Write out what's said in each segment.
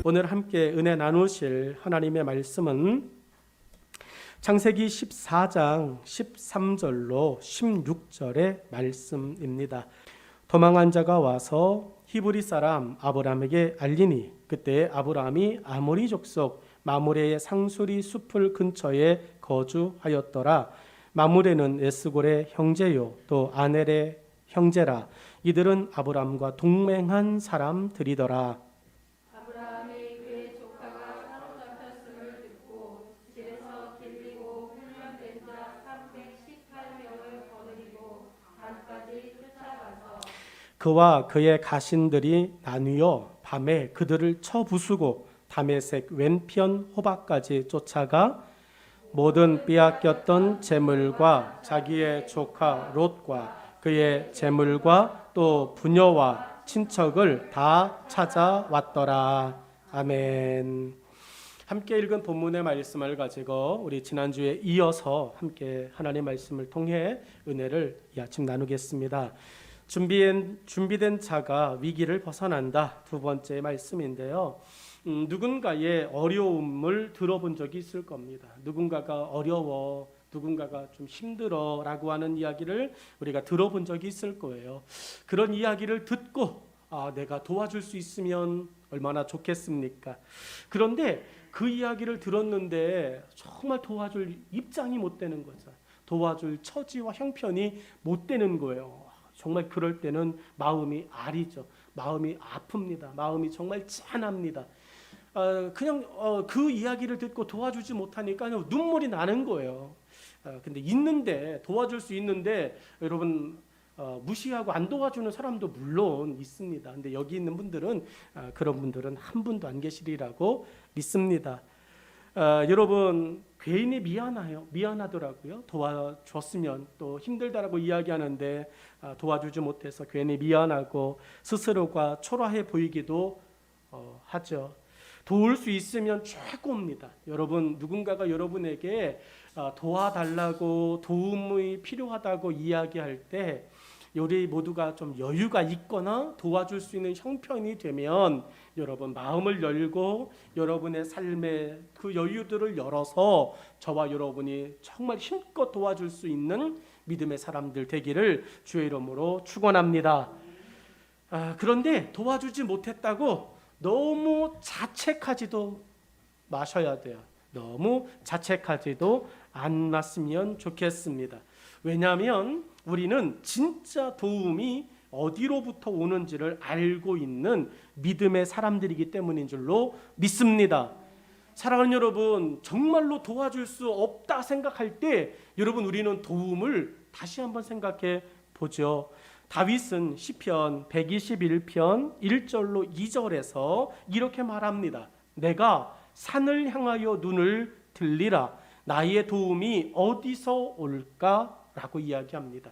오늘 함께 은혜 나누실 하나님의 말씀은 창세기 14장 13절로 16절의 말씀입니다. 도망한 자가 와서 히브리 사람 아브라함에게 알리니 그때 아브라함이 아모리 족속 마므레의 상수리 숲을 근처에 거주하였더라. 마므레는 에스골의 형제요 또 아넬의 형제라. 이들은 아브라함과 동맹한 사람들이더라. 아브라함의 그의 조카가 사로잡혔음을 듣고 집에서 길리고 훈련된 자 318명을 거느리고 단까지 쫓아가서 그와 그의 가신들이 나뉘어 밤에 그들을 쳐 부수고 다메섹 왼편 호박까지 쫓아가 모든 빼앗겼던 재물과 자기의 조카 롯과 그의 재물과 또 부녀와 친척을 다 찾아왔더라. 아멘. 함께 읽은 본문의 말씀을 가지고 우리 지난주에 이어서 함께 하나님의 말씀을 통해 은혜를 이 아침 나누겠습니다. 준비된 자가 위기를 벗어난다. 두 번째 말씀인데요. 누군가의 어려움을 들어본 적이 있을 겁니다. 누군가가 어려워, 누군가가 좀 힘들어 라고 하는 이야기를 우리가 들어본 적이 있을 거예요. 그런 이야기를 듣고 내가 도와줄 수 있으면 얼마나 좋겠습니까? 그런데 그 이야기를 들었는데 정말 도와줄 입장이 못 되는 거죠. 도와줄 처지와 형편이 못 되는 거예요. 정말 그럴 때는 마음이 아리죠. 마음이 아픕니다. 마음이 정말 짠합니다. 그냥 그 이야기를 듣고 도와주지 못하니까 눈물이 나는 거예요. 근데 있는데 도와줄 수 있는데 여러분 무시하고 안 도와주는 사람도 물론 있습니다. 근데 여기 있는 분들은 그런 분들은 한 분도 안 계시리라고 믿습니다. 여러분 괜히 미안하더라고요. 도와줬으면 또 힘들다라고 이야기하는데 도와주지 못해서 괜히 미안하고 스스로가 초라해 보이기도 하죠. 도울 수 있으면 최고입니다. 여러분 누군가가 여러분에게 도와달라고 도움이 필요하다고 이야기할 때 우리 모두가 좀 여유가 있거나 도와줄 수 있는 형편이 되면 여러분 마음을 열고 여러분의 삶의 그 여유들을 열어서 저와 여러분이 정말 힘껏 도와줄 수 있는 믿음의 사람들 되기를 주의 이름으로 축원합니다. 그런데 도와주지 못했다고 너무 자책하지도 마셔야 돼요. 너무 자책하지도 않았으면 좋겠습니다. 왜냐하면 우리는 진짜 도움이 어디로부터 오는지를 알고 있는 믿음의 사람들이기 때문인 줄로 믿습니다. 사랑하는 여러분, 정말로 도와줄 수 없다 생각할 때 여러분 우리는 도움을 다시 한번 생각해 보죠. 다윗은 시편 121편 1절로 2절에서 이렇게 말합니다. 내가 산을 향하여 눈을 들리라. 나의 도움이 어디서 올까? 라고 이야기합니다.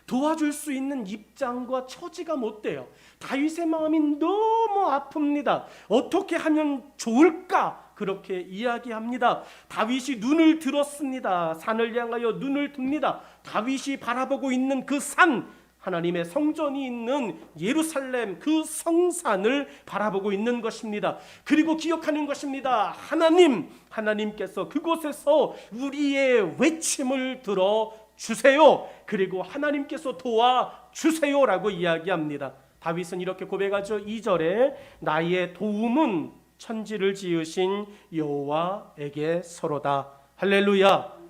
도와줄 수 있는 입장과 처지가 못 돼요. 다윗의 마음이 너무 아픕니다. 어떻게 하면 좋을까? 그렇게 이야기합니다. 다윗이 눈을 들었습니다. 산을 향하여 눈을 듭니다. 다윗이 바라보고 있는 그 산, 하나님의 성전이 있는 예루살렘 그 성산을 바라보고 있는 것입니다. 그리고 기억하는 것입니다. 하나님께서 그곳에서 우리의 외침을 들어주세요. 그리고 하나님께서 도와주세요라고 이야기합니다. 다윗은 이렇게 고백하죠. 2절에 나의 도움은 천지를 지으신 여호와에게서로다. 할렐루야.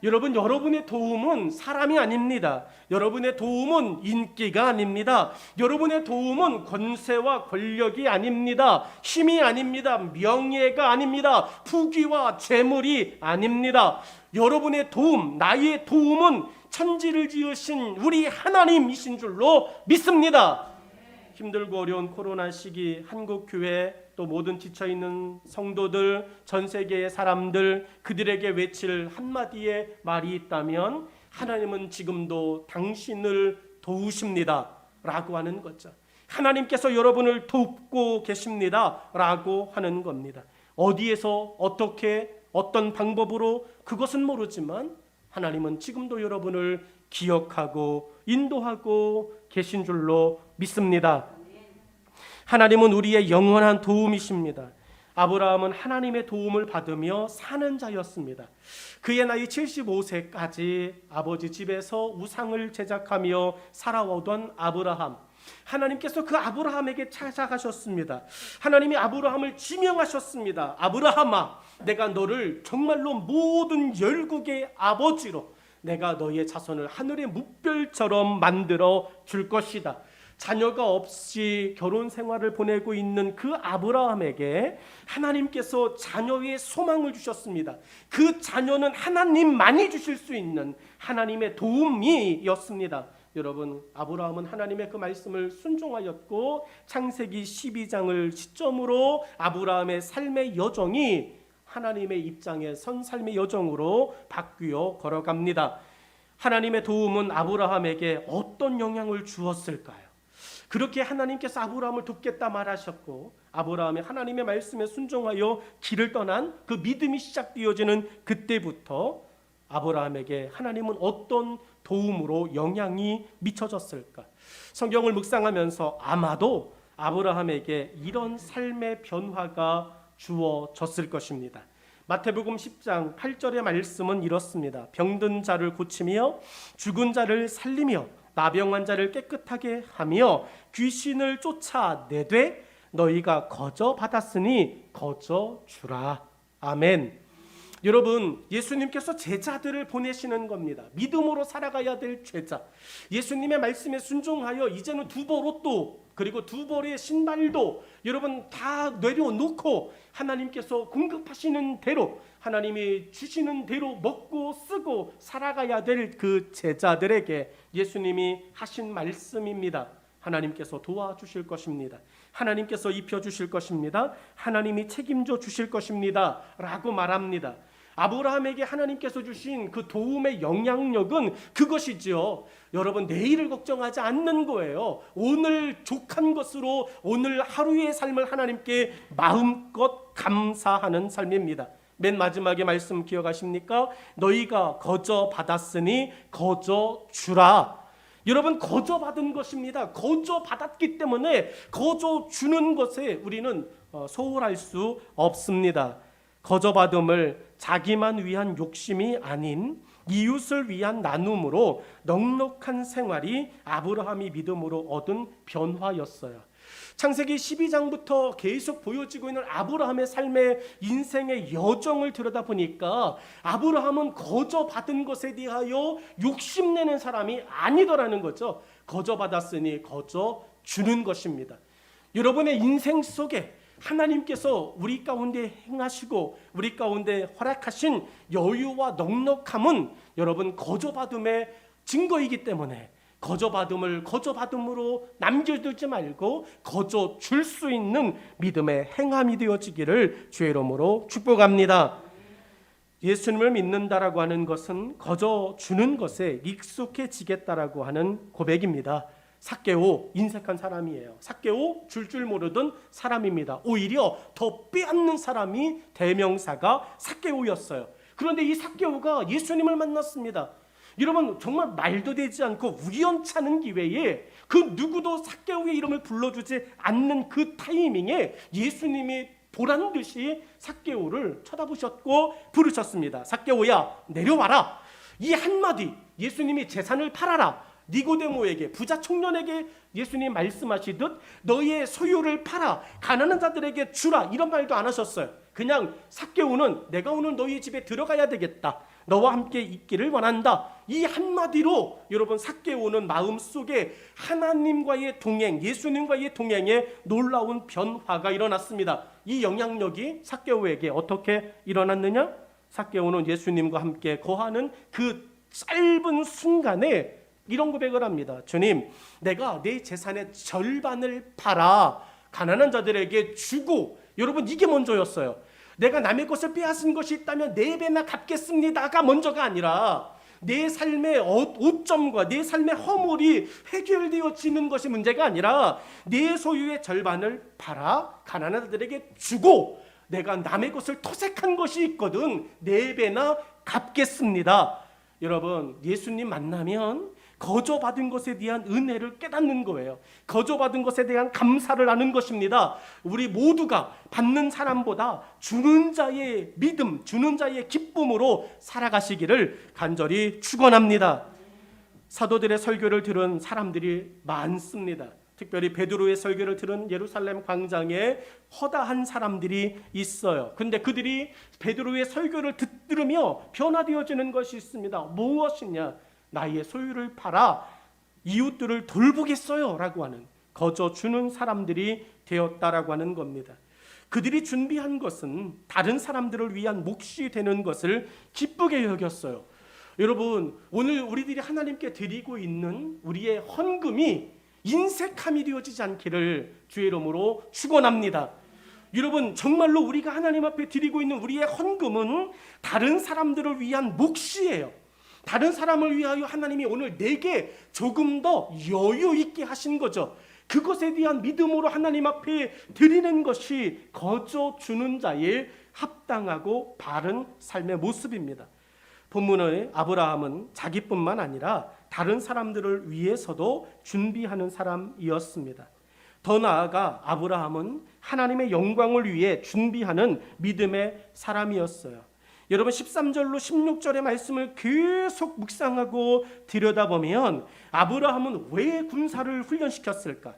여러분, 여러분의 도움은 사람이 아닙니다. 여러분의 도움은 인기가 아닙니다. 여러분의 도움은 권세와 권력이 아닙니다. 힘이 아닙니다. 명예가 아닙니다. 부귀와 재물이 아닙니다. 여러분의 도움, 나의 도움은 천지를 지으신 우리 하나님이신 줄로 믿습니다. 힘들고 어려운 코로나 시기 한국 교회 또 모든 지쳐있는 성도들, 전 세계의 사람들, 그들에게 외칠 한마디의 말이 있다면 하나님은 지금도 당신을 도우십니다 라고 하는 거죠. 하나님께서 여러분을 돕고 계십니다 라고 하는 겁니다. 어디에서 어떻게 어떤 방법으로 그것은 모르지만 하나님은 지금도 여러분을 기억하고 인도하고 계신 줄로 믿습니다. 하나님은 우리의 영원한 도움이십니다. 아브라함은 하나님의 도움을 받으며 사는 자였습니다. 그의 나이 75세까지 아버지 집에서 우상을 제작하며 살아오던 아브라함, 하나님께서 그 아브라함에게 찾아가셨습니다. 하나님이 아브라함을 지명하셨습니다. 아브라함아, 내가 너를 정말로 모든 열국의 아버지로 내가 너의 자손을 하늘의 뭇별처럼 만들어 줄 것이다. 자녀가 없이 결혼 생활을 보내고 있는 그 아브라함에게 하나님께서 자녀의 소망을 주셨습니다. 그 자녀는 하나님만이 주실 수 있는 하나님의 도움이었습니다. 여러분, 아브라함은 하나님의 그 말씀을 순종하였고 창세기 12장을 시점으로 아브라함의 삶의 여정이 하나님의 입장에 선 삶의 여정으로 바뀌어 걸어갑니다. 하나님의 도움은 아브라함에게 어떤 영향을 주었을까요? 그렇게 하나님께서 아브라함을 돕겠다 말하셨고 아브라함이 하나님의 말씀에 순종하여 길을 떠난 그 믿음이 시작되어지는 그때부터 아브라함에게 하나님은 어떤 도움으로 영향이 미쳐졌을까? 성경을 묵상하면서 아마도 아브라함에게 이런 삶의 변화가 주어졌을 것입니다. 마태복음 10장 8절의 말씀은 이렇습니다. 병든 자를 고치며 죽은 자를 살리며 나병한 자를 깨끗하게 하며 귀신을 쫓아내되 너희가 거저 받았으니 거저 주라. 아멘. 여러분, 예수님께서 제자들을 보내시는 겁니다. 믿음으로 살아가야 될 제자. 예수님의 말씀에 순종하여 이제는 두 벌 옷도 그리고 두 벌의 신발도 여러분 다 내려놓고 하나님께서 공급하시는 대로 하나님이 주시는 대로 먹고 쓰고 살아가야 될 그 제자들에게 예수님이 하신 말씀입니다. 하나님께서 도와주실 것입니다. 하나님께서 입혀주실 것입니다. 하나님이 책임져 주실 것입니다 라고 말합니다. 아브라함에게 하나님께서 주신 그 도움의 영향력은 그것이지요. 여러분, 내일을 걱정하지 않는 거예요. 오늘 족한 것으로 오늘 하루의 삶을 하나님께 마음껏 감사하는 삶입니다. 맨 마지막에 말씀 기억하십니까? 너희가 거저 받았으니 거저 주라. 여러분, 거저 받은 것입니다. 거저 받았기 때문에 거저 주는 것에 우리는 소홀할 수 없습니다. 거저 받음을 자기만 위한 욕심이 아닌 이웃을 위한 나눔으로 넉넉한 생활이 아브라함이 믿음으로 얻은 변화였어요. 창세기 12장부터 계속 보여지고 있는 아브라함의 삶의 인생의 여정을 들여다보니까 아브라함은 거저 받은 것에 대하여 욕심내는 사람이 아니더라는 거죠. 거저 받았으니 거저 주는 것입니다. 여러분의 인생 속에 하나님께서 우리 가운데 행하시고 우리 가운데 허락하신 여유와 넉넉함은 여러분 거저받음의 증거이기 때문에 거저받음을 거저받음으로 남겨두지 말고 거저 줄 수 있는 믿음의 행함이 되어지기를 주의 이름으로 축복합니다. 예수님을 믿는다라고 하는 것은 거저 주는 것에 익숙해지겠다라고 하는 고백입니다. 삭개오 인색한 사람이에요. 삭개오 줄 모르던 사람입니다. 오히려 더 빼앗는 사람이 대명사가 삭개오였어요. 그런데 이 삭개오가 예수님을 만났습니다. 여러분, 정말 말도 되지 않고 우연찮은 기회에 그 누구도 삭개오의 이름을 불러주지 않는 그 타이밍에 예수님이 보란 듯이 삭개오를 쳐다보셨고 부르셨습니다. 삭개오야, 내려와라. 이 한마디, 예수님이 재산을 팔아라. 니고데모에게, 부자 청년에게 예수님 말씀하시듯 너희의 소유를 팔아 가난한 자들에게 주라, 이런 말도 안 하셨어요. 그냥 삭개오는 내가 오늘 너희 집에 들어가야 되겠다, 너와 함께 있기를 원한다, 이 한마디로 여러분 삭개오는 마음속에 하나님과의 동행, 예수님과의 동행에 놀라운 변화가 일어났습니다. 이 영향력이 삭개오에게 어떻게 일어났느냐? 삭개오는 예수님과 함께 거하는 그 짧은 순간에 이런 고백을 합니다. 주님, 내가 내 재산의 절반을 팔아 가난한 자들에게 주고, 여러분 이게 먼저였어요. 내가 남의 것을 빼앗은 것이 있다면 4배나 갚겠습니다가 먼저가 아니라 내 삶의 오점과 내 삶의 허물이 해결되어지는 것이 문제가 아니라 내 소유의 절반을 팔아 가난한 자들에게 주고 내가 남의 것을 토색한 것이 있거든 4배나 갚겠습니다. 여러분, 예수님 만나면 거저받은 것에 대한 은혜를 깨닫는 거예요. 거저받은 것에 대한 감사를 하는 것입니다. 우리 모두가 받는 사람보다 주는 자의 믿음, 주는 자의 기쁨으로 살아가시기를 간절히 축원합니다. 사도들의 설교를 들은 사람들이 많습니다. 특별히 베드로의 설교를 들은 예루살렘 광장에 허다한 사람들이 있어요. 근데 그들이 베드로의 설교를 들으며 변화되어지는 것이 있습니다. 무엇이냐? 나의 소유를 팔아 이웃들을 돌보겠어요 라고 하는, 거저 주는 사람들이 되었다라고 하는 겁니다. 그들이 준비한 것은 다른 사람들을 위한 몫이 되는 것을 기쁘게 여겼어요. 여러분, 오늘 우리들이 하나님께 드리고 있는 우리의 헌금이 인색함이 되어지지 않기를 주의 이름으로 축원합니다. 여러분, 정말로 우리가 하나님 앞에 드리고 있는 우리의 헌금은 다른 사람들을 위한 몫이에요. 다른 사람을 위하여 하나님이 오늘 내게 조금 더 여유 있게 하신 거죠. 그것에 대한 믿음으로 하나님 앞에 드리는 것이 거저 주는 자의 합당하고 바른 삶의 모습입니다. 본문의 아브라함은 자기뿐만 아니라 다른 사람들을 위해서도 준비하는 사람이었습니다. 더 나아가 아브라함은 하나님의 영광을 위해 준비하는 믿음의 사람이었어요. 여러분, 13절로 16절의 말씀을 계속 묵상하고 들여다보면 아브라함은 왜 군사를 훈련시켰을까?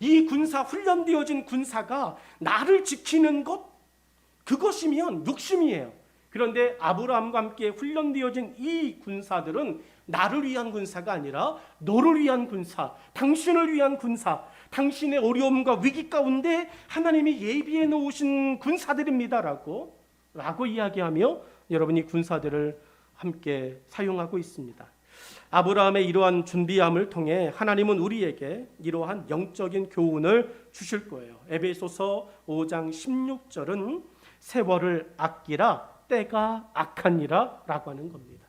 이 군사, 훈련되어진 군사가 나를 지키는 것, 그것이면 욕심이에요. 그런데 아브라함과 함께 훈련되어진 이 군사들은 나를 위한 군사가 아니라 너를 위한 군사, 당신을 위한 군사, 당신의 어려움과 위기 가운데 하나님이 예비해 놓으신 군사들입니다라고 이야기하며 여러분이 군사들을 함께 사용하고 있습니다. 아브라함의 이러한 준비함을 통해 하나님은 우리에게 이러한 영적인 교훈을 주실 거예요. 에베소서 5장 16절은 세월을 아끼라 때가 악하니라 라고 하는 겁니다.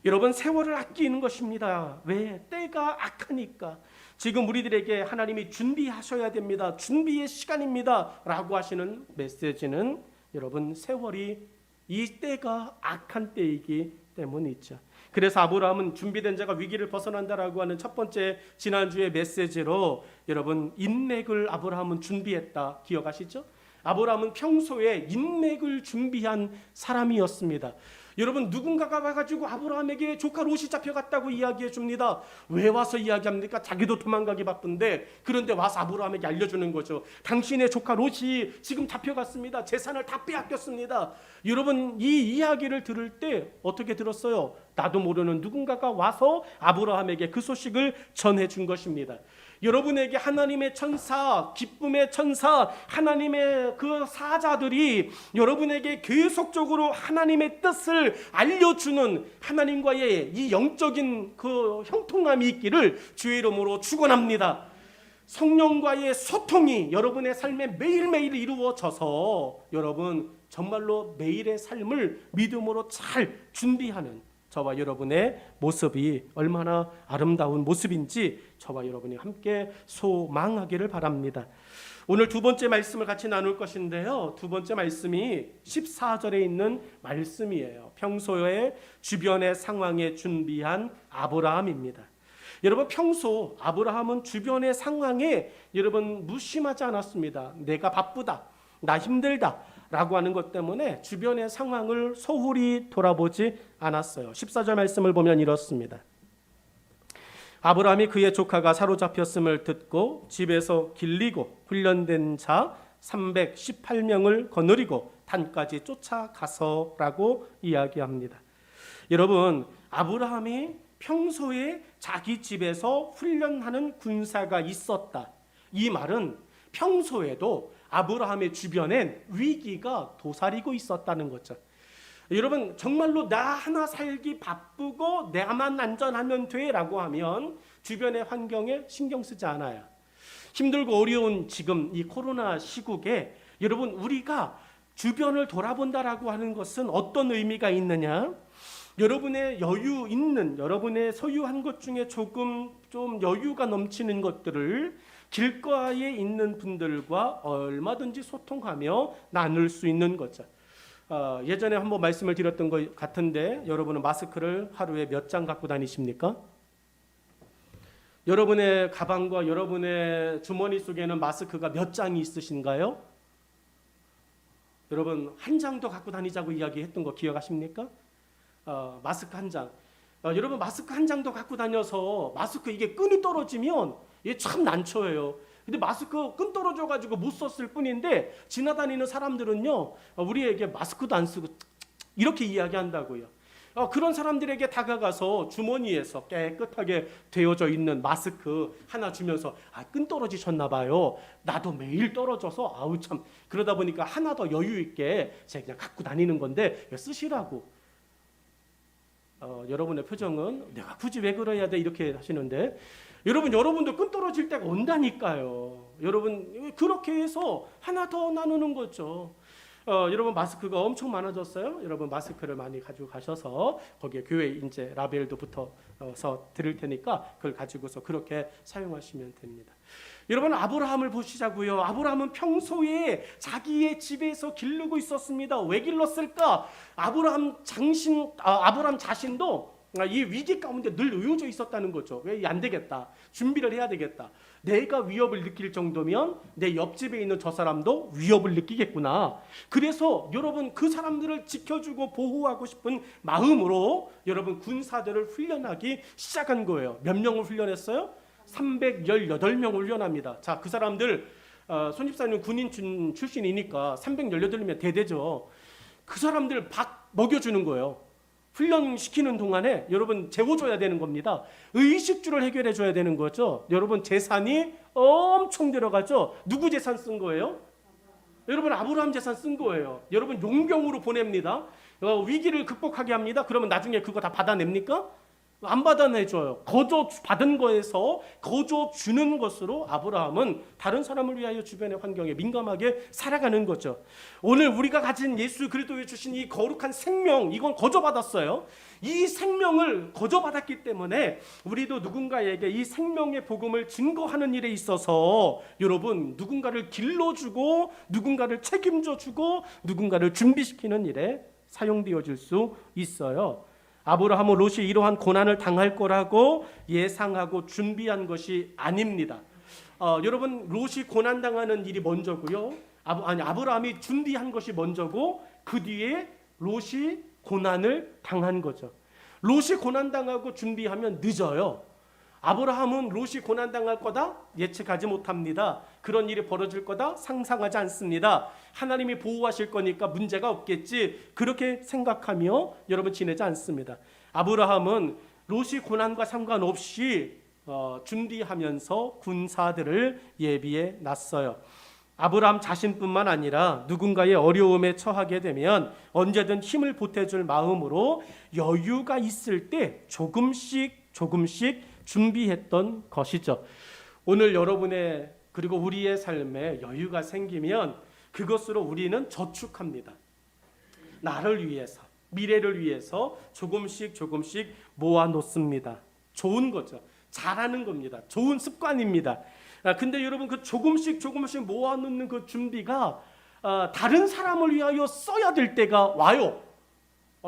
여러분, 세월을 아끼는 것입니다. 왜? 때가 악하니까. 지금 우리들에게 하나님이 준비하셔야 됩니다. 준비의 시간입니다 라고 하시는 메시지는 여러분, 세월이 이 때가 악한 때이기 때문이죠. 그래서 아브라함은 준비된 자가 위기를 벗어난다라고 하는 첫 번째 지난주의 메시지로 여러분, 인맥을 아브라함은 준비했다 기억하시죠? 아브라함은 평소에 인맥을 준비한 사람이었습니다. 여러분, 누군가가 와가지고 아브라함에게 조카 롯이 잡혀갔다고 이야기해 줍니다. 왜 와서 이야기합니까? 자기도 도망가기 바쁜데, 그런데 와서 아브라함에게 알려주는 거죠. 당신의 조카 롯이 지금 잡혀갔습니다. 재산을 다 빼앗겼습니다. 여러분, 이 이야기를 들을 때 어떻게 들었어요? 나도 모르는 누군가가 와서 아브라함에게 그 소식을 전해준 것입니다. 여러분에게 하나님의 천사, 기쁨의 천사, 하나님의 그 사자들이 여러분에게 계속적으로 하나님의 뜻을 알려주는 하나님과의 이 영적인 그 형통함이 있기를 주의 이름으로 축원합니다. 성령과의 소통이 여러분의 삶에 매일매일 이루어져서 여러분 정말로 매일의 삶을 믿음으로 잘 준비하는 저와 여러분의 모습이 얼마나 아름다운 모습인지 저와 여러분이 함께 소망하기를 바랍니다. 오늘 두 번째 말씀을 같이 나눌 것인데요. 두 번째 말씀이 14절에 있는 말씀이에요. 평소에 주변의 상황에 준비한 아브라함입니다. 여러분, 평소 아브라함은 주변의 상황에 여러분 무심하지 않았습니다. 내가 바쁘다, 나 힘들다 라고 하는 것 때문에 주변의 상황을 소홀히 돌아보지 않았어요. 14절 말씀을 보면 이렇습니다. 아브라함이 그의 조카가 사로잡혔음을 듣고 집에서 길리고 훈련된 자 318명을 거느리고 단까지 쫓아가서라고 이야기합니다. 여러분, 아브라함이 평소에 자기 집에서 훈련하는 군사가 있었다. 이 말은 평소에도 아브라함의 주변엔 위기가 도사리고 있었다는 거죠. 여러분, 정말로 나 하나 살기 바쁘고 나만 안전하면 돼라고 하면 주변의 환경에 신경 쓰지 않아요. 힘들고 어려운 지금 이 코로나 시국에 여러분, 우리가 주변을 돌아본다라고 하는 것은 어떤 의미가 있느냐? 여러분의 여유 있는, 여러분의 소유한 것 중에 조금 좀 여유가 넘치는 것들을 길가에 있는 분들과 얼마든지 소통하며 나눌 수 있는 거죠. 예전에 한번 말씀을 드렸던 것 같은데 여러분은 마스크를 하루에 몇 장 갖고 다니십니까? 여러분의 가방과 여러분의 주머니 속에는 마스크가 몇 장이 있으신가요? 여러분 한 장도 갖고 다니자고 이야기했던 거 기억하십니까? 마스크 한 장. 여러분 마스크 한 장도 갖고 다녀서 마스크 이게 끈이 떨어지면 이게 참 난처해요. 근데 마스크 끈 떨어져 가지고 못 썼을 뿐인데 지나다니는 사람들은요 우리에게 마스크도 안 쓰고 이렇게 이야기한다고요. 그런 사람들에게 다가가서 주머니에서 깨끗하게 되어져 있는 마스크 하나 주면서 끈 떨어지셨나 봐요. 나도 매일 떨어져서 아우 참 그러다 보니까 하나 더 여유 있게 제가 그냥 갖고 다니는 건데 쓰시라고. 여러분의 표정은 내가 굳이 왜 그래야 돼 이렇게 하시는데 여러분도 끈 떨어질 때가 온다니까요. 여러분 그렇게 해서 하나 더 나누는 거죠. 여러분 마스크가 엄청 많아졌어요. 여러분 마스크를 많이 가지고 가셔서 거기에 교회 이제 라벨도 붙어서 드릴 테니까 그걸 가지고서 그렇게 사용하시면 됩니다. 여러분 아브라함을 보시자고요. 아브라함은 평소에 자기의 집에서 기르고 있었습니다. 왜 길렀을까? 아브라함 자신도 이 위기 가운데 늘 놓여져 있었다는 거죠. 왜 안 되겠다. 준비를 해야 되겠다. 내가 위협을 느낄 정도면 내 옆집에 있는 저 사람도 위협을 느끼겠구나. 그래서 여러분 그 사람들을 지켜주고 보호하고 싶은 마음으로 여러분 군사들을 훈련하기 시작한 거예요. 몇 명을 훈련했어요? 318명을 훈련합니다. 자, 그 사람들 손집사님 군인 출신이니까 318명 대대죠. 그 사람들 밥 먹여주는 거예요. 훈련시키는 동안에 여러분 재워줘야 되는 겁니다. 의식주를 해결해 줘야 되는 거죠. 여러분 재산이 엄청 들어가죠. 누구 재산 쓴 거예요? 여러분 아브라함 재산 쓴 거예요. 여러분 용병으로 보냅니다. 위기를 극복하게 합니다. 그러면 나중에 그거 다 받아냅니까? 안 받아내줘요. 거저 받은 거에서 거저 주는 것으로 아브라함은 다른 사람을 위하여 주변의 환경에 민감하게 살아가는 거죠. 오늘 우리가 가진 예수 그리스도에 주신 이 거룩한 생명, 이건 거저 받았어요. 이 생명을 거저 받았기 때문에 우리도 누군가에게 이 생명의 복음을 증거하는 일에 있어서 여러분 누군가를 길러주고 누군가를 책임져주고 누군가를 준비시키는 일에 사용되어질 수 있어요. 아브라함은 롯이 이러한 고난을 당할 거라고 예상하고 준비한 것이 아닙니다. 여러분 롯이 고난당하는 일이 먼저고요. 아브라함이 준비한 것이 먼저고 그 뒤에 롯이 고난을 당한 거죠. 롯이 고난당하고 준비하면 늦어요. 아브라함은 롯이 고난당할 거다 예측하지 못합니다. 그런 일이 벌어질 거다 상상하지 않습니다. 하나님이 보호하실 거니까 문제가 없겠지 그렇게 생각하며 여러분 지내지 않습니다. 아브라함은 롯이 고난과 상관없이 준비하면서 군사들을 예비해 놨어요. 아브라함 자신뿐만 아니라 누군가의 어려움에 처하게 되면 언제든 힘을 보태줄 마음으로 여유가 있을 때 조금씩 준비했던 것이죠. 오늘 여러분의 그리고 우리의 삶에 여유가 생기면 그것으로 우리는 저축합니다. 나를 위해서, 미래를 위해서 조금씩 모아놓습니다. 좋은 거죠. 잘하는 겁니다. 좋은 습관입니다. 근데 여러분 그 조금씩 모아놓는 그 준비가 다른 사람을 위하여 써야 될 때가 와요.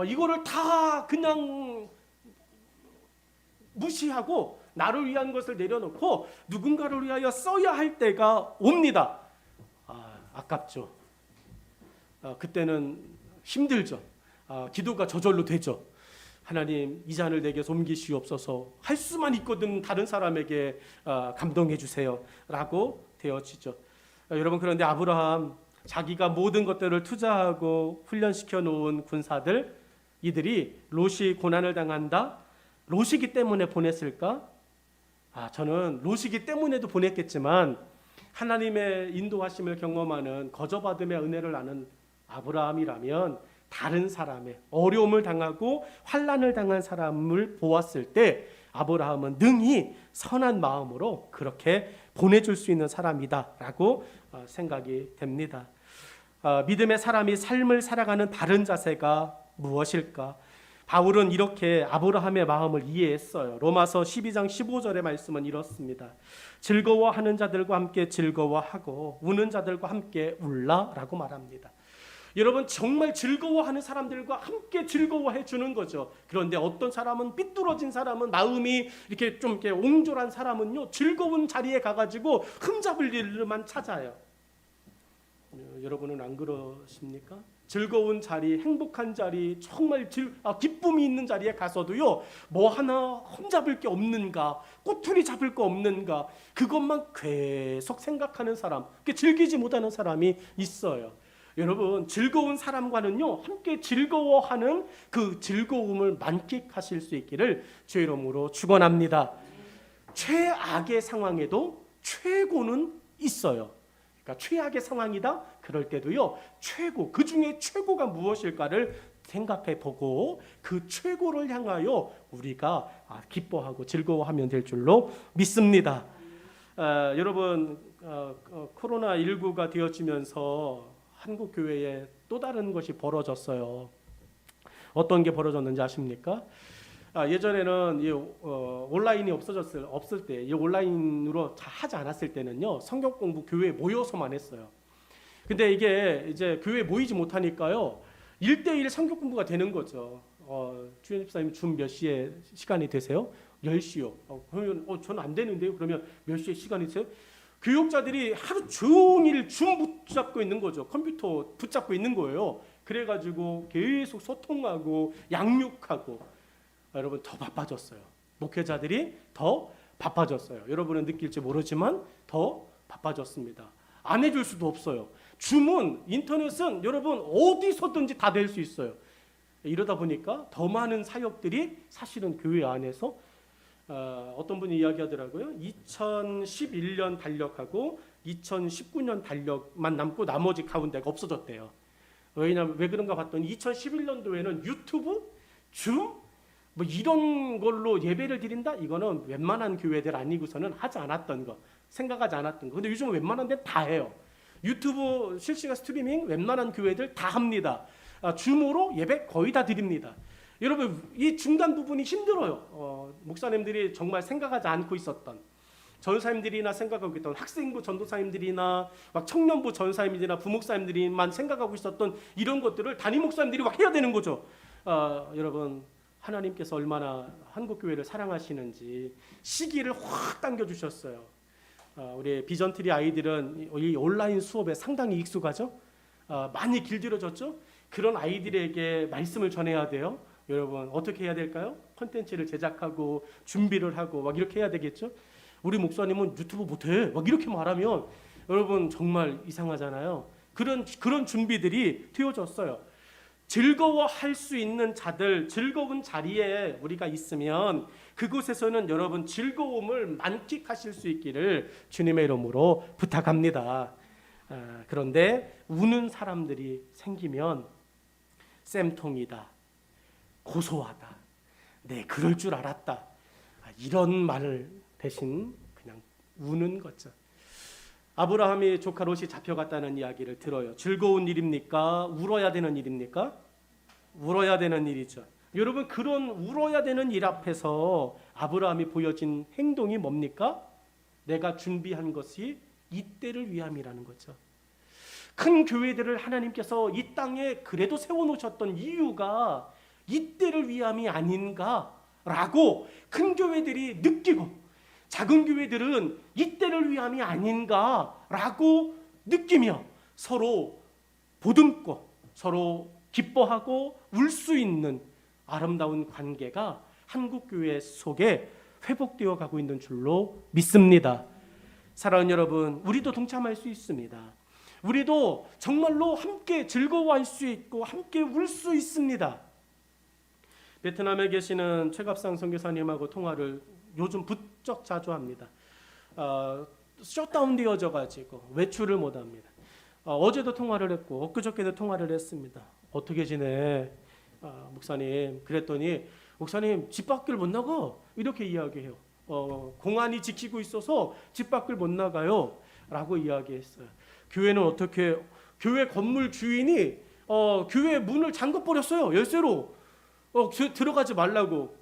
이거를 다 그냥 무시하고 나를 위한 것을 내려놓고 누군가를 위하여 써야 할 때가 옵니다. 아깝죠. 그때는 힘들죠. 기도가 저절로 되죠. 하나님 이 잔을 내게서 옮기시옵소서. 할 수만 있거든 다른 사람에게 감동해 주세요 라고 되어지죠. 여러분 그런데 아브라함 자기가 모든 것들을 투자하고 훈련시켜 놓은 군사들 이들이 롯이 고난을 당한다 롯이기 때문에 보냈을까? 저는 롯이기 때문에도 보냈겠지만 하나님의 인도하심을 경험하는 거저받음의 은혜를 아는 아브라함이라면 다른 사람의 어려움을 당하고 환난을 당한 사람을 보았을 때 아브라함은 능히 선한 마음으로 그렇게 보내줄 수 있는 사람이다라고 생각이 됩니다. 믿음의 사람이 삶을 살아가는 바른 자세가 무엇일까? 바울은 이렇게 아브라함의 마음을 이해했어요. 로마서 12장 15절의 말씀은 이렇습니다. 즐거워하는 자들과 함께 즐거워하고 우는 자들과 함께 울라라고 말합니다. 여러분 정말 즐거워하는 사람들과 함께 즐거워해 주는 거죠. 그런데 어떤 사람은 삐뚤어진 사람은 마음이 이렇게 좀 이렇게 옹졸한 사람은요 즐거운 자리에 가가지고 흠잡을 일만 찾아요. 여러분은 안 그러십니까? 즐거운 자리, 행복한 자리, 정말 기쁨이 있는 자리에 가서도요 뭐 하나 흠잡을 게 없는가, 꼬투리 잡을 거 없는가, 그것만 계속 생각하는 사람, 즐기지 못하는 사람이 있어요. 여러분 즐거운 사람과는요 함께 즐거워하는 그 즐거움을 만끽하실 수 있기를 주의 이름으로 축원합니다. 최악의 상황에도 최고는 있어요. 그러니까 최악의 상황이다 그럴 때도요 최고, 그 중에 최고가 무엇일까를 생각해 보고 그 최고를 향하여 우리가 기뻐하고 즐거워하면 될 줄로 믿습니다. 여러분 코로나19가 되어지면서 한국 교회에 또 다른 것이 벌어졌어요. 어떤 게 벌어졌는지 아십니까? 예전에는 온라인이 없을 때, 이 온라인으로 하지 않았을 때는요 성경 공부 교회에 모여서만 했어요. 근데 이게 이제 교회에 모이지 못하니까요 1대1 성경 공부가 되는 거죠. 주임 집사님 줌 몇 시에 시간이 되세요? 10시요. 그러면 저는 안 되는데요. 그러면 몇 시에 시간이 되세요? 교육자들이 하루 종일 줌 붙잡고 있는 거죠. 컴퓨터 붙잡고 있는 거예요. 그래가지고 계속 소통하고 양육하고, 여러분 더 바빠졌어요. 목회자들이 더 바빠졌어요. 여러분은 느낄지 모르지만 더 바빠졌습니다. 안 해줄 수도 없어요. 줌은, 인터넷은 여러분 어디서든지 다 될 수 있어요. 이러다 보니까 더 많은 사역들이 사실은 교회 안에서 어떤 분이 이야기하더라고요. 2011년 달력하고 2019년 달력만 남고 나머지 가운데가 없어졌대요. 왜냐면 왜 그런가 봤더니 2011년도에는 유튜브, 줌 뭐 이런 걸로 예배를 드린다? 이거는 웬만한 교회들 아니고서는 하지 않았던 거, 생각하지 않았던 거. 근데 요즘은 웬만한 데 다 해요. 유튜브 실시간 스트리밍 웬만한 교회들 다 합니다. 줌으로 예배 거의 다 드립니다. 여러분 이 중간 부분이 힘들어요. 목사님들이 정말 생각하지 않고 있었던, 전사님들이나 생각하고 있던, 학생부 전도사님들이나 막 청년부 전사님들이나 부목사님들이만 생각하고 있었던 이런 것들을 담임 목사님들이 막 해야 되는 거죠. 여러분 하나님께서 얼마나 한국교회를 사랑하시는지 시기를 확 당겨주셨어요. 우리 비전트리 아이들은 이 온라인 수업에 상당히 익숙하죠. 많이 길들여졌죠. 그런 아이들에게 말씀을 전해야 돼요. 여러분 어떻게 해야 될까요? 콘텐츠를 제작하고 준비를 하고 막 이렇게 해야 되겠죠. 우리 목사님은 유튜브 못해 막 이렇게 말하면 여러분 정말 이상하잖아요. 그런 준비들이 되어졌어요. 즐거워할 수 있는 자들, 즐거운 자리에 우리가 있으면 그곳에서는 여러분 즐거움을 만끽하실 수 있기를 주님의 이름으로 부탁합니다. 그런데 우는 사람들이 생기면 쌤통이다, 고소하다, 네 그럴 줄 알았다, 이런 말 대신 그냥 우는 거죠. 아브라함이 조카 롯이 잡혀갔다는 이야기를 들어요. 즐거운 일입니까? 울어야 되는 일입니까? 울어야 되는 일이죠. 여러분 그런 울어야 되는 일 앞에서 아브라함이 보여진 행동이 뭡니까? 내가 준비한 것이 이때를 위함이라는 거죠. 큰 교회들을 하나님께서 이 땅에 그래도 세워놓으셨던 이유가 이때를 위함이 아닌가라고 큰 교회들이 느끼고, 작은 교회들은 이때를 위함이 아닌가라고 느끼며 서로 보듬고 서로 기뻐하고 울 수 있는 아름다운 관계가 한국 교회 속에 회복되어 가고 있는 줄로 믿습니다. 사랑하는 여러분, 우리도 동참할 수 있습니다. 우리도 정말로 함께 즐거워할 수 있고 함께 울 수 있습니다. 베트남에 계시는 최갑상 선교사님하고 통화를 요즘 부쩍 자주 합니다. 셧다운 되어져 가지고 외출을 못 합니다. 어제도 통화를 했고 엊그저께도 통화를 했습니다. 어떻게 지내? 목사님. 그랬더니 목사님 집 밖을 못 나가 이렇게 이야기해요. 공안이 지키고 있어서 집 밖을 못 나가요 라고 이야기했어요. 교회는 어떻게, 교회 건물 주인이 교회 문을 잠궈버렸어요. 열쇠로 들어가지 말라고.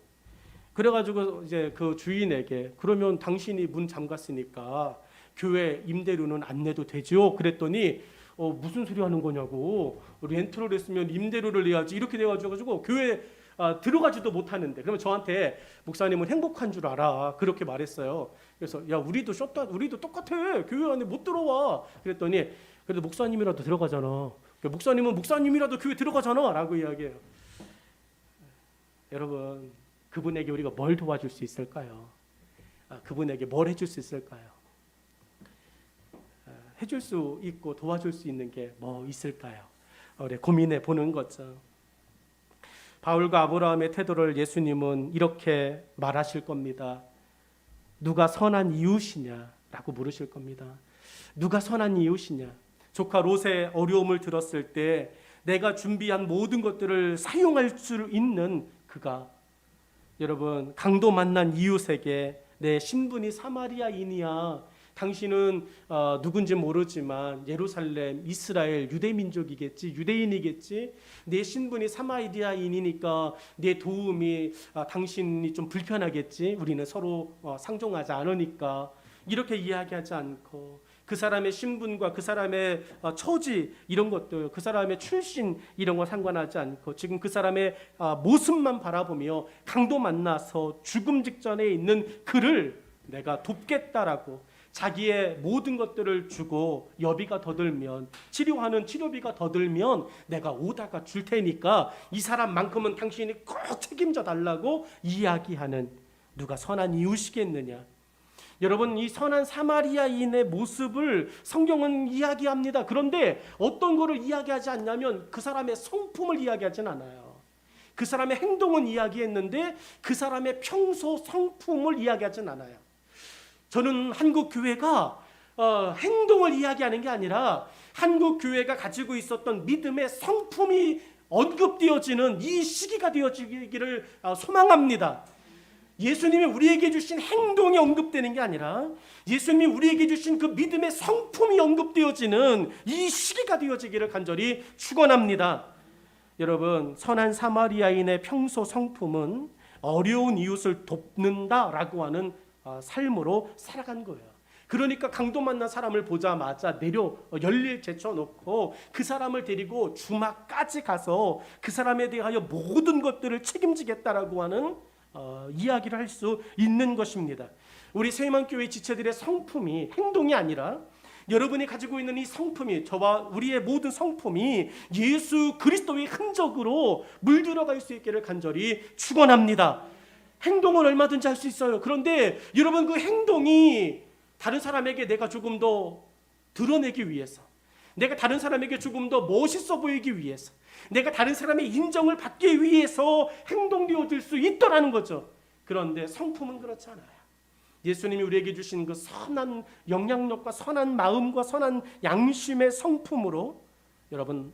그래가지고 이제 그 주인에게 그러면 당신이 문 잠갔으니까 교회 임대료는 안 내도 되죠? 그랬더니 무슨 소리 하는 거냐고. 렌트를 했으면 임대료를 내야지. 이렇게 돼가지고 교회 들어가지도 못하는데, 그러면 저한테 목사님은 행복한 줄 알아, 그렇게 말했어요. 그래서 야, 우리도 똑같아. 교회 안에 못 들어와. 그랬더니 그래도 목사님이라도 들어가잖아. 목사님은 목사님이라도 교회 들어가잖아 라고 이야기해요. 여러분, 그분에게 우리가 뭘 도와줄 수 있을까요? 그분에게 뭘 해줄 수 있을까요? 해줄 수 있고 도와줄 수 있는 게 뭐 있을까요? 우리 고민해 보는 거죠. 바울과 아브라함의 태도를 예수님은 이렇게 말하실 겁니다. 누가 선한 이웃이냐라고 물으실 겁니다. 누가 선한 이웃이냐? 조카 롯의 어려움을 들었을 때 내가 준비한 모든 것들을 사용할 수 있는 그가, 여러분, 강도 만난 이웃에게 내 신분이 사마리아인이야, 당신은 누군지 모르지만 예루살렘, 이스라엘, 유대민족이겠지, 유대인이겠지, 내 신분이 사마리아인이니까 내 도움이 당신이 좀 불편하겠지, 우리는 서로 상종하지 않으니까, 이렇게 이야기하지 않고 그 사람의 신분과 그 사람의 처지 이런 것들, 그 사람의 출신 이런 거 상관하지 않고 지금 그 사람의 모습만 바라보며 강도 만나서 죽음 직전에 있는 그를 내가 돕겠다라고 자기의 모든 것들을 주고 여비가 더 들면, 치료하는 치료비가 더 들면 내가 오다가 줄 테니까 이 사람만큼은 당신이 꼭 책임져 달라고 이야기하는, 누가 선한 이웃이겠느냐. 여러분, 이 선한 사마리아인의 모습을 성경은 이야기합니다. 그런데 어떤 거를 이야기하지 않냐면 그 사람의 성품을 이야기하진 않아요. 그 사람의 행동은 이야기했는데 그 사람의 평소 성품을 이야기하진 않아요. 저는 한국 교회가 행동을 이야기하는 게 아니라 한국 교회가 가지고 있었던 믿음의 성품이 언급되어지는 이 시기가 되어지기를 소망합니다. 예수님이 우리에게 주신 행동이 언급되는 게 아니라 예수님이 우리에게 주신 그 믿음의 성품이 언급되어지는 이 시기가 되어지기를 간절히 축원합니다. 여러분, 선한 사마리아인의 평소 성품은 어려운 이웃을 돕는다라고 하는 삶으로 살아간 거예요. 그러니까 강도 만난 사람을 보자마자 내려 열일 제쳐놓고 그 사람을 데리고 주막까지 가서 그 사람에 대하여 모든 것들을 책임지겠다라고 하는 이야기를 할 수 있는 것입니다. 우리 세임원교회 지체들의 성품이 행동이 아니라 여러분이 가지고 있는 이 성품이, 저와 우리의 모든 성품이 예수 그리스도의 흔적으로 물들어갈 수 있기를 간절히 축원합니다. 행동은 얼마든지 할 수 있어요. 그런데 여러분, 그 행동이 다른 사람에게 내가 조금 더 드러내기 위해서, 내가 다른 사람에게 조금 더 멋있어 보이기 위해서, 내가 다른 사람의 인정을 받기 위해서 행동되어질 수 있더라는 거죠. 그런데 성품은 그렇지 않아요. 예수님이 우리에게 주신 그 선한 영향력과 선한 마음과 선한 양심의 성품으로 여러분,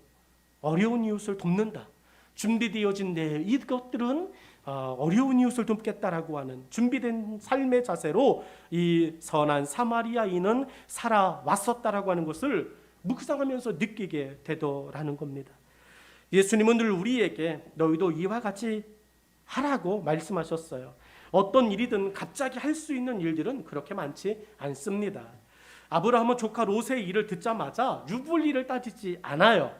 어려운 이웃을 돕는다, 준비되어진 내 이것들은 어려운 이웃을 돕겠다라고 하는 준비된 삶의 자세로 이 선한 사마리아인은 살아왔었다라고 하는 것을 묵상하면서 느끼게 되더라는 겁니다. 예수님은 늘 우리에게 너희도 이와 같이 하라고 말씀하셨어요. 어떤 일이든 갑자기 할 수 있는 일들은 그렇게 많지 않습니다. 아브라함은 조카 롯의 일을 듣자마자 유불리를 따지지 않아요.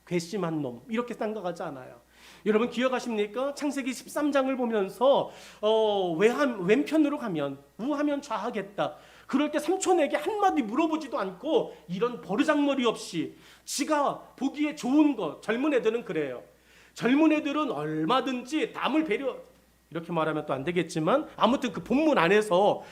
괘씸한 놈, 이렇게 생각하지 않아요. 여러분 기억하십니까? 창세기 13장을 보면서 왼편으로 가면 우하면 좌하겠다. 그럴 때 삼촌에게 한마디 물어보지도 않고 이런 버르장머리 없이 지가 보기에 좋은 것, 젊은 애들은 그래요. 젊은 애들은 얼마든지 남을 배려, 이렇게 말하면 또 안 되겠지만 아무튼 그 본문 안에서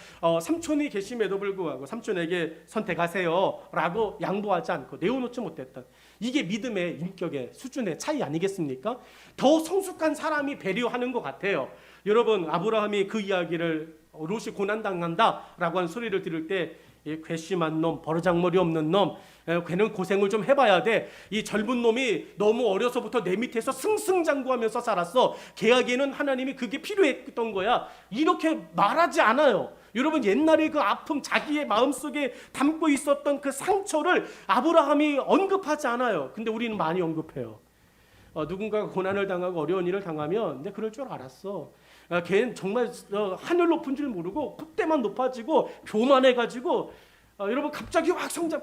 삼촌이 계심에도 불구하고 삼촌에게 선택하세요 라고 양보하지 않고 내어놓지 못했던, 이게 믿음의 인격의 수준의 차이 아니겠습니까? 더 성숙한 사람이 배려하는 것 같아요. 여러분, 아브라함이 그 이야기를 롯이 고난당한다라고 하는 소리를 들을 때 괘씸한 놈, 버르장머리 없는 놈, 걔는 고생을 좀 해봐야 돼. 이 젊은 놈이 너무 어려서부터 내 밑에서 승승장구하면서 살았어. 걔에게는 하나님이 그게 필요했던 거야. 이렇게 말하지 않아요. 여러분, 옛날에 그 아픔, 자기의 마음속에 담고 있었던 그 상처를 아브라함이 언급하지 않아요. 근데 우리는 많이 언급해요. 누군가가 고난을 당하고 어려운 일을 당하면 내가 그럴 줄 알았어. 걔는 정말 하늘 높은 줄 모르고 콧대만 높아지고 교만해가지고 여러분 갑자기 확 성장.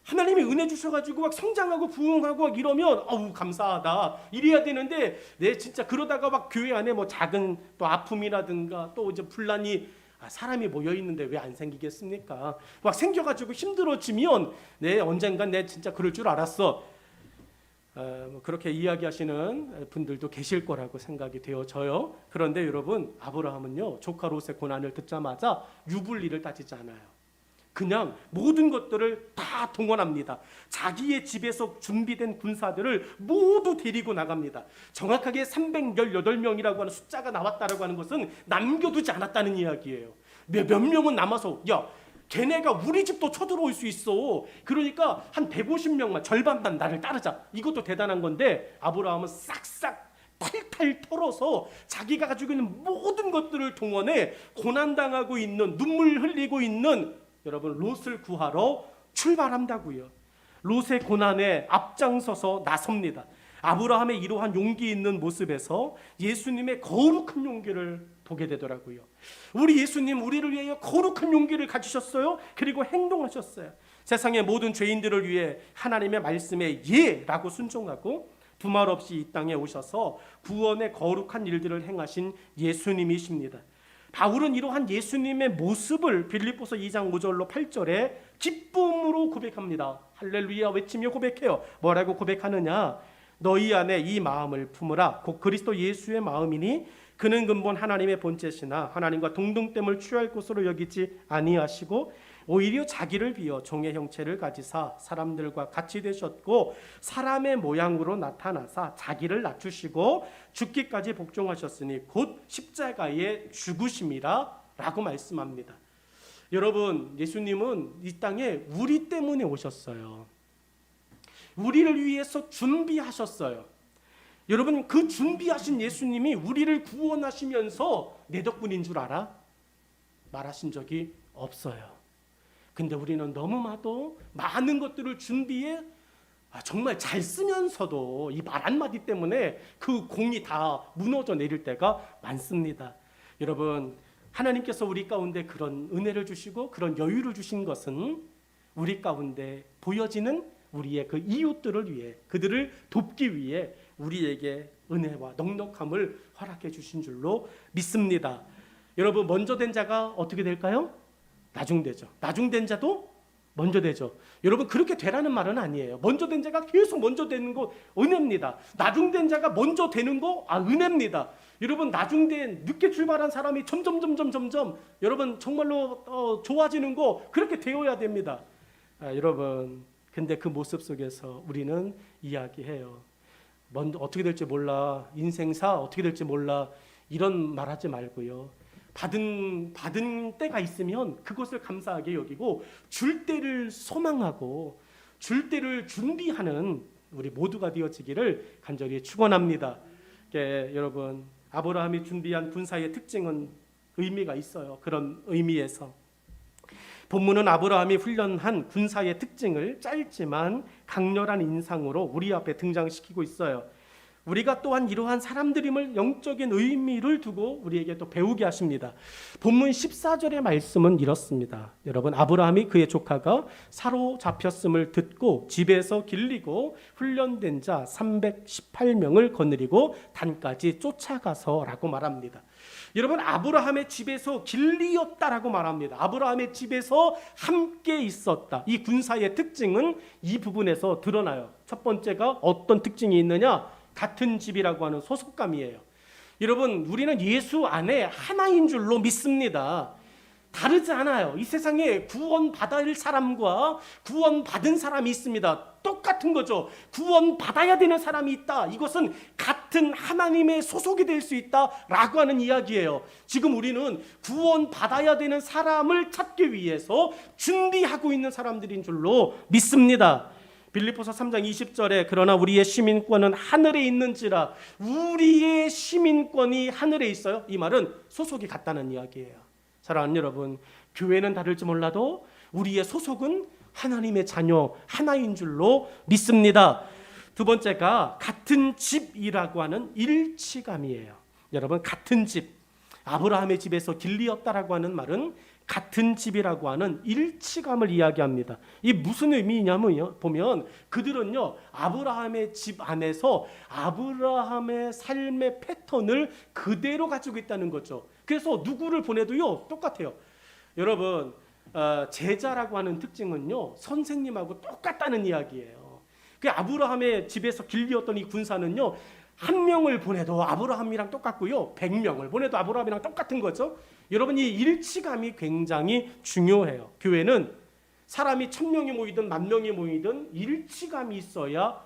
하나님이 은혜 주셔가지고 막 성장하고 부흥하고 막 이러면 어우 감사하다 이래야 되는데 진짜 그러다가 막 교회 안에 뭐 작은 또 아픔이라든가 또 이제 분란이 사람이 모여 있는데 왜 안 생기겠습니까? 막 생겨가지고 힘들어지면 언젠간 진짜 그럴 줄 알았어. 뭐 그렇게 이야기하시는 분들도 계실 거라고 생각이 되어져요. 그런데 여러분, 아브라함은요 조카 롯의 고난을 듣자마자 유불리를 따지지 않아요. 그냥 모든 것들을 다 동원합니다. 자기의 집에서 준비된 군사들을 모두 데리고 나갑니다. 정확하게 318명이라고 하는 숫자가 나왔다라고 하는 것은 남겨두지 않았다는 이야기예요. 몇 명은 남아서 걔네가 우리 집도 쳐들어올 수 있어. 그러니까 한 150명만, 절반만 나를 따르자. 이것도 대단한 건데 아브라함은 싹싹 탈탈 털어서 자기가 가지고 있는 모든 것들을 동원해 고난당하고 있는, 눈물 흘리고 있는 여러분 롯을 구하러 출발한다고요. 롯의 고난에 앞장서서 나섭니다. 아브라함의 이러한 용기 있는 모습에서 예수님의 거룩한 용기를 보게 되더라고요. 우리 예수님 우리를 위하여 거룩한 용기를 가지셨어요. 그리고 행동하셨어요. 세상의 모든 죄인들을 위해 하나님의 말씀에 예라고 순종하고 두말 없이 이 땅에 오셔서 구원의 거룩한 일들을 행하신 예수님이십니다. 바울은 이러한 예수님의 모습을 빌립보서 2장 5절로 8절에 기쁨으로 고백합니다. 할렐루야 외치며 고백해요. 뭐라고 고백하느냐? 너희 안에 이 마음을 품으라. 곧 그리스도 예수의 마음이니 그는 근본 하나님의 본체시나 하나님과 동등됨을 취할 것으로 여기지 아니하시고 오히려 자기를 비어 종의 형체를 가지사 사람들과 같이 되셨고 사람의 모양으로 나타나사 자기를 낮추시고 죽기까지 복종하셨으니 곧 십자가의 죽으심이라 라고 말씀합니다. 여러분, 예수님은 이 땅에 우리 때문에 오셨어요. 우리를 위해서 준비하셨어요. 여러분, 그 준비하신 예수님이 우리를 구원하시면서 내 덕분인 줄 알아? 말하신 적이 없어요. 근데 우리는 너무나도 많은 것들을 준비해 정말 잘 쓰면서도 이 말 한마디 때문에 그 공이 다 무너져 내릴 때가 많습니다. 여러분, 하나님께서 우리 가운데 그런 은혜를 주시고 그런 여유를 주신 것은 우리 가운데 보여지는 우리의 그 이웃들을 위해, 그들을 돕기 위해 우리에게 은혜와 넉넉함을 허락해 주신 줄로 믿습니다. 여러분, 먼저 된 자가 어떻게 될까요? 나중되죠. 나중된 자도 먼저 되죠. 여러분, 그렇게 되라는 말은 아니에요. 먼저 된 자가 계속 먼저 되는 거 은혜입니다. 나중된 자가 먼저 되는 거 은혜입니다. 여러분, 나중된 늦게 출발한 사람이 점점 여러분 정말로 좋아지는 거 그렇게 되어야 됩니다. 여러분, 근데 그 모습 속에서 우리는 이야기해요. 먼저 어떻게 될지 몰라, 인생사 어떻게 될지 몰라, 이런 말하지 말고요. 받은 때가 있으면 그것을 감사하게 여기고 줄 때를 소망하고 줄 때를 준비하는 우리 모두가 되어지기를 간절히 축원합니다. 여러분, 아브라함이 준비한 군사의 특징은 의미가 있어요. 그런 의미에서 본문은 아브라함이 훈련한 군사의 특징을 짧지만 강렬한 인상으로 우리 앞에 등장시키고 있어요. 우리가 또한 이러한 사람들임을 영적인 의미를 두고 우리에게 또 배우게 하십니다. 본문 14절의 말씀은 이렇습니다. 여러분, 아브라함이 그의 조카가 사로잡혔음을 듣고 집에서 길리고 훈련된 자 318명을 거느리고 단까지 쫓아가서라고 말합니다. 여러분, 아브라함의 집에서 길리었다라고 말합니다. 아브라함의 집에서 함께 있었다. 이 군사의 특징은 이 부분에서 드러나요. 첫 번째가 어떤 특징이 있느냐? 같은 집이라고 하는 소속감이에요. 여러분, 우리는 예수 안에 하나인 줄로 믿습니다. 다르지 않아요. 이 세상에 구원받을 사람과 구원받은 사람이 있습니다. 똑같은 거죠. 구원받아야 되는 사람이 있다. 이것은 같은 하나님의 소속이 될 수 있다라고 하는 이야기예요. 지금 우리는 구원받아야 되는 사람을 찾기 위해서 준비하고 있는 사람들인 줄로 믿습니다. 빌립보서 3장 20절에 그러나 우리의 시민권은 하늘에 있는지라. 우리의 시민권이 하늘에 있어요. 이 말은 소속이 같다는 이야기예요. 사랑하는 여러분, 교회는 다를지 몰라도 우리의 소속은 하나님의 자녀 하나인 줄로 믿습니다. 두 번째가 같은 집이라고 하는 일치감이에요. 여러분, 같은 집, 아브라함의 집에서 길리었다라고 하는 말은 같은 집이라고 하는 일치감을 이야기합니다. 이 무슨 의미냐면요, 보면 그들은요 아브라함의 집 안에서 아브라함의 삶의 패턴을 그대로 가지고 있다는 거죠. 그래서 누구를 보내도요 똑같아요. 여러분, 제자라고 하는 특징은요 선생님하고 똑같다는 이야기예요. 그 아브라함의 집에서 길리었던 이 군사는요 한 명을 보내도 아브라함이랑 똑같고요 100명을 보내도 아브라함이랑 똑같은 거죠. 여러분, 이 일치감이 굉장히 중요해요. 교회는 사람이 1000명이 모이든 10,000명이 모이든 일치감이 있어야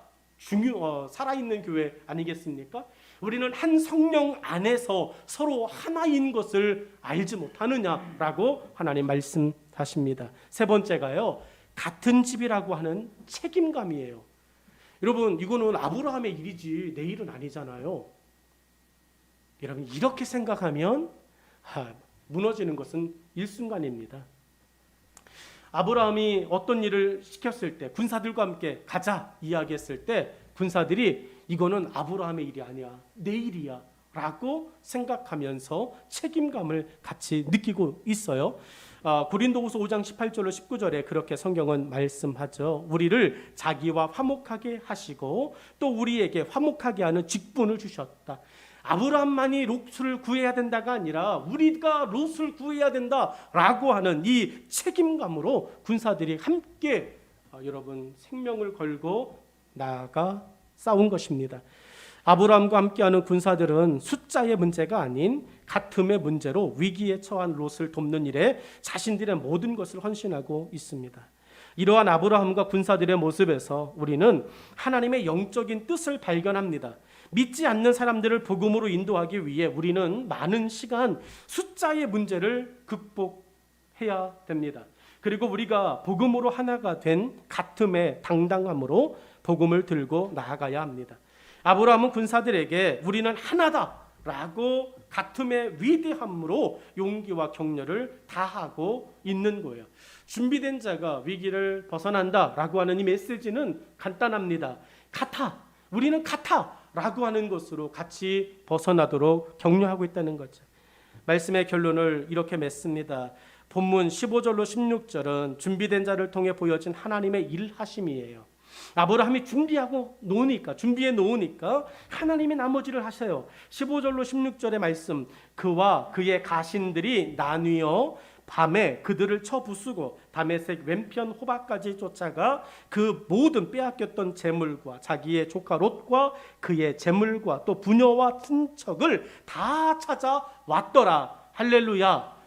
살아있는 교회 아니겠습니까? 우리는 한 성령 안에서 서로 하나인 것을 알지 못하느냐라고 하나님 말씀하십니다. 세 번째가요, 같은 집이라고 하는 책임감이에요. 여러분, 이거는 아브라함의 일이지 내 일은 아니잖아요. 여러분, 이렇게 생각하면 무너지는 것은 일순간입니다. 아브라함이 어떤 일을 시켰을 때 군사들과 함께 가자 이야기했을 때 군사들이 이거는 아브라함의 일이 아니야 내 일이야 라고 생각하면서 책임감을 같이 느끼고 있어요. 고린도후서 5장 18절로 19절에 그렇게 성경은 말씀하죠. 우리를 자기와 화목하게 하시고 또 우리에게 화목하게 하는 직분을 주셨다. 아브라함만이 롯을 구해야 된다가 아니라 우리가 롯을 구해야 된다라고 하는 이 책임감으로 군사들이 함께 여러분 생명을 걸고 나아가 싸운 것입니다. 아브라함과 함께하는 군사들은 숫자의 문제가 아닌 같음의 문제로 위기에 처한 롯을 돕는 일에 자신들의 모든 것을 헌신하고 있습니다. 이러한 아브라함과 군사들의 모습에서 우리는 하나님의 영적인 뜻을 발견합니다. 믿지 않는 사람들을 복음으로 인도하기 위해 우리는 많은 시간 숫자의 문제를 극복해야 됩니다. 그리고 우리가 복음으로 하나가 된 같음의 당당함으로 복음을 들고 나아가야 합니다. 아브라함은 군사들에게 우리는 하나다라고 같음의 위대함으로 용기와 격려를 다하고 있는 거예요. 준비된 자가 위기를 벗어난다라고 하는 이 메시지는 간단합니다. 우리는 같아라고 하는 것으로 같이 벗어나도록 격려하고 있다는 거죠. 말씀의 결론을 이렇게 맺습니다. 본문 15절로 16절은 준비된 자를 통해 보여진 하나님의 일하심이에요. 아브라함이 준비해 놓으니까 하나님이 나머지를 하세요. 15절로 16절의 말씀, 그와 그의 가신들이 나뉘어 밤에 그들을 쳐 부수고 다메섹 왼편 호박까지 쫓아가 그 모든 빼앗겼던 재물과 자기의 조카 롯과 그의 재물과 또 부녀와 친척을 다 찾아왔더라. 할렐루야.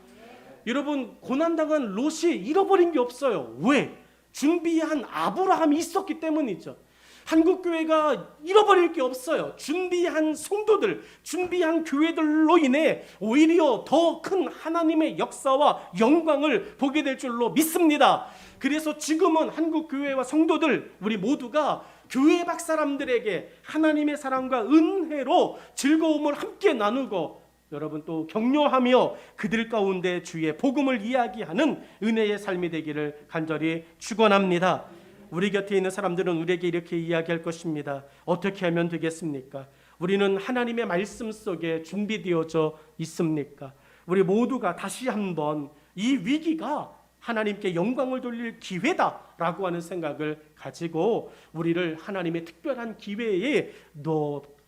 여러분, 고난당한 롯이 잃어버린 게 없어요. 왜? 준비한 아브라함이 있었기 때문이죠. 한국교회가 잃어버릴 게 없어요. 준비한 성도들, 준비한 교회들로 인해 오히려 더 큰 하나님의 역사와 영광을 보게 될 줄로 믿습니다. 그래서 지금은 한국교회와 성도들 우리 모두가 교회 밖 사람들에게 하나님의 사랑과 은혜로 즐거움을 함께 나누고 여러분 또 격려하며 그들 가운데 주의 복음을 이야기하는 은혜의 삶이 되기를 간절히 축원합니다. 우리 곁에 있는 사람들은 우리에게 이렇게 이야기할 것입니다. 어떻게 하면 되겠습니까? 우리는 하나님의 말씀 속에 준비되어져 있습니까? 우리 모두가 다시 한번 이 위기가 하나님께 영광을 돌릴 기회다라고 하는 생각을 가지고 우리를 하나님의 특별한 기회에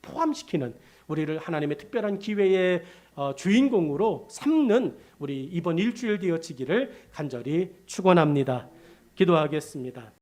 포함시키는, 우리를 하나님의 특별한 기회의 주인공으로 삼는 우리 이번 일주일 되어지기를 간절히 축원합니다. 기도하겠습니다.